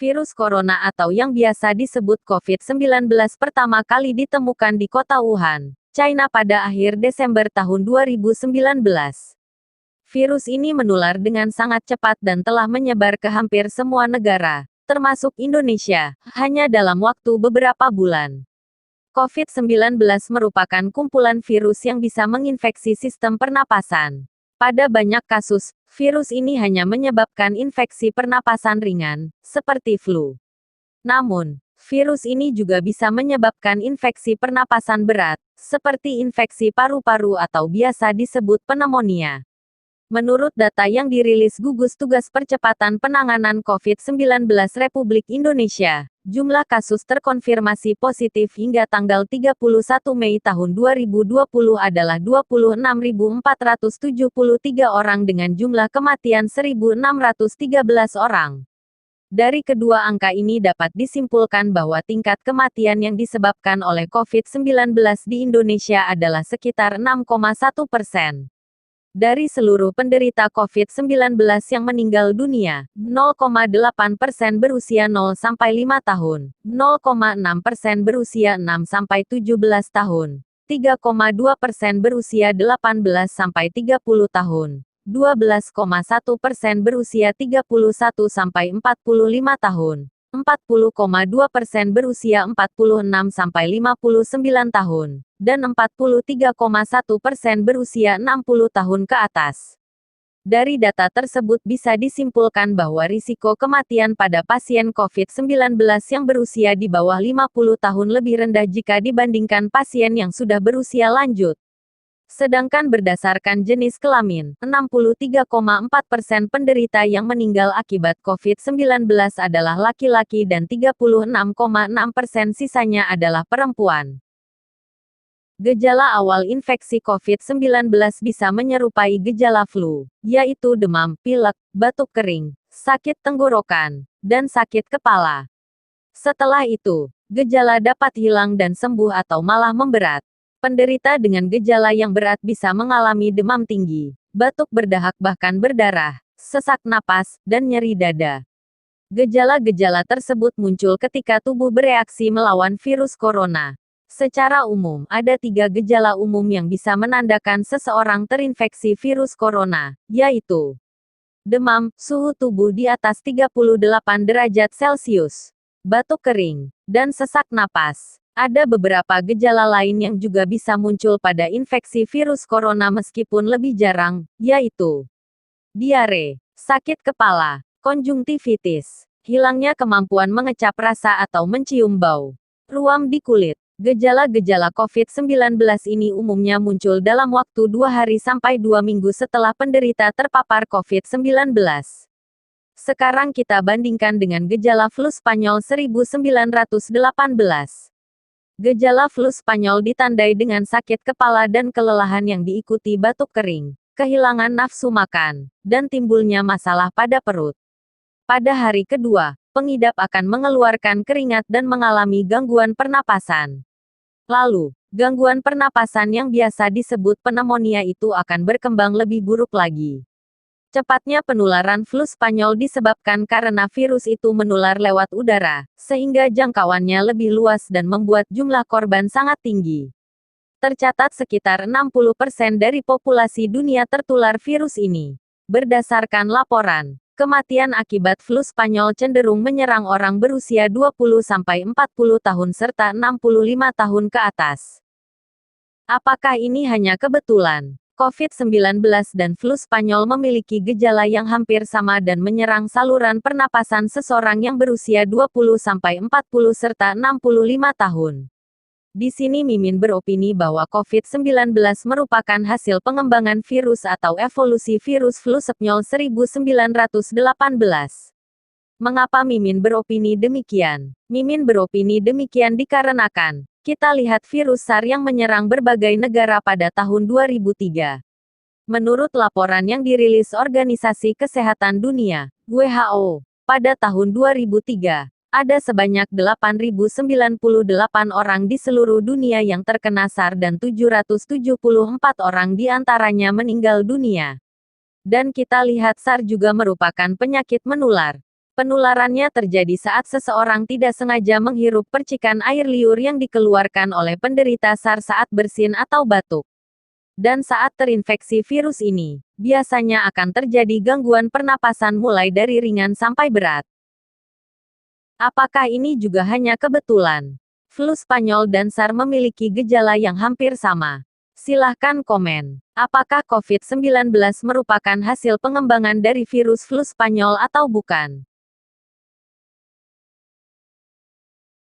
Virus corona atau yang biasa disebut COVID-19 pertama kali ditemukan di kota Wuhan, China pada akhir Desember tahun 2019. Virus ini menular dengan sangat cepat dan telah menyebar ke hampir semua negara, termasuk Indonesia, hanya dalam waktu beberapa bulan. COVID-19 merupakan kumpulan virus yang bisa menginfeksi sistem pernapasan. Pada banyak kasus, virus ini hanya menyebabkan infeksi pernapasan ringan, seperti flu. Namun, virus ini juga bisa menyebabkan infeksi pernapasan berat, seperti infeksi paru-paru atau biasa disebut pneumonia. Menurut data yang dirilis Gugus Tugas Percepatan Penanganan COVID-19 Republik Indonesia, jumlah kasus terkonfirmasi positif hingga tanggal 31 Mei tahun 2020 adalah 26.473 orang dengan jumlah kematian 1.613 orang. Dari kedua angka ini dapat disimpulkan bahwa tingkat kematian yang disebabkan oleh COVID-19 di Indonesia adalah sekitar 6,1%. Dari seluruh penderita COVID-19 yang meninggal dunia, 0,8% berusia 0-5 tahun, 0,6% berusia 6-17 tahun, 3,2% berusia 18-30 tahun, 12,1% berusia 31-45 tahun, 40,2% berusia 46-59 tahun, dan 43,1% berusia 60 tahun ke atas. Dari data tersebut bisa disimpulkan bahwa risiko kematian pada pasien COVID-19 yang berusia di bawah 50 tahun lebih rendah jika dibandingkan pasien yang sudah berusia lanjut. Sedangkan berdasarkan jenis kelamin, 63,4% penderita yang meninggal akibat COVID-19 adalah laki-laki dan 36,6% sisanya adalah perempuan. Gejala awal infeksi COVID-19 bisa menyerupai gejala flu, yaitu demam, pilek, batuk kering, sakit tenggorokan, dan sakit kepala. Setelah itu, gejala dapat hilang dan sembuh atau malah memberat. Penderita dengan gejala yang berat bisa mengalami demam tinggi, batuk berdahak bahkan berdarah, sesak napas, dan nyeri dada. Gejala-gejala tersebut muncul ketika tubuh bereaksi melawan virus corona. Secara umum, ada 3 gejala umum yang bisa menandakan seseorang terinfeksi virus corona, yaitu demam, suhu tubuh di atas 38 derajat Celcius, batuk kering, dan sesak napas. Ada beberapa gejala lain yang juga bisa muncul pada infeksi virus corona meskipun lebih jarang, yaitu diare, sakit kepala, konjungtivitis, hilangnya kemampuan mengecap rasa atau mencium bau, ruam di kulit. Gejala-gejala COVID-19 ini umumnya muncul dalam waktu 2 hari sampai 2 minggu setelah penderita terpapar COVID-19. Sekarang kita bandingkan dengan gejala flu Spanyol 1918. Gejala flu Spanyol ditandai dengan sakit kepala dan kelelahan yang diikuti batuk kering, kehilangan nafsu makan, dan timbulnya masalah pada perut. Pada hari kedua, pengidap akan mengeluarkan keringat dan mengalami gangguan pernapasan. Lalu, gangguan pernapasan yang biasa disebut pneumonia itu akan berkembang lebih buruk lagi. Cepatnya penularan flu Spanyol disebabkan karena virus itu menular lewat udara, sehingga jangkauannya lebih luas dan membuat jumlah korban sangat tinggi. Tercatat sekitar 60% dari populasi dunia tertular virus ini. Berdasarkan laporan, kematian akibat flu Spanyol cenderung menyerang orang berusia 20-40 tahun serta 65 tahun ke atas. Apakah ini hanya kebetulan? COVID-19 dan flu Spanyol memiliki gejala yang hampir sama dan menyerang saluran pernapasan seseorang yang berusia 20-40 serta 65 tahun. Di sini Mimin beropini bahwa COVID-19 merupakan hasil pengembangan virus atau evolusi virus flu Spanyol 1918. Mengapa Mimin beropini demikian? Mimin beropini demikian dikarenakan kita lihat virus SARS yang menyerang berbagai negara pada tahun 2003. Menurut laporan yang dirilis Organisasi Kesehatan Dunia, WHO, pada tahun 2003, ada sebanyak 8.098 orang di seluruh dunia yang terkena SARS dan 774 orang di antaranya meninggal dunia. Dan kita lihat SARS juga merupakan penyakit menular. Penularannya terjadi saat seseorang tidak sengaja menghirup percikan air liur yang dikeluarkan oleh penderita SARS saat bersin atau batuk. Dan saat terinfeksi virus ini, biasanya akan terjadi gangguan pernapasan mulai dari ringan sampai berat. Apakah ini juga hanya kebetulan? Flu Spanyol dan SARS memiliki gejala yang hampir sama. Silahkan komen. Apakah COVID-19 merupakan hasil pengembangan dari virus flu Spanyol atau bukan?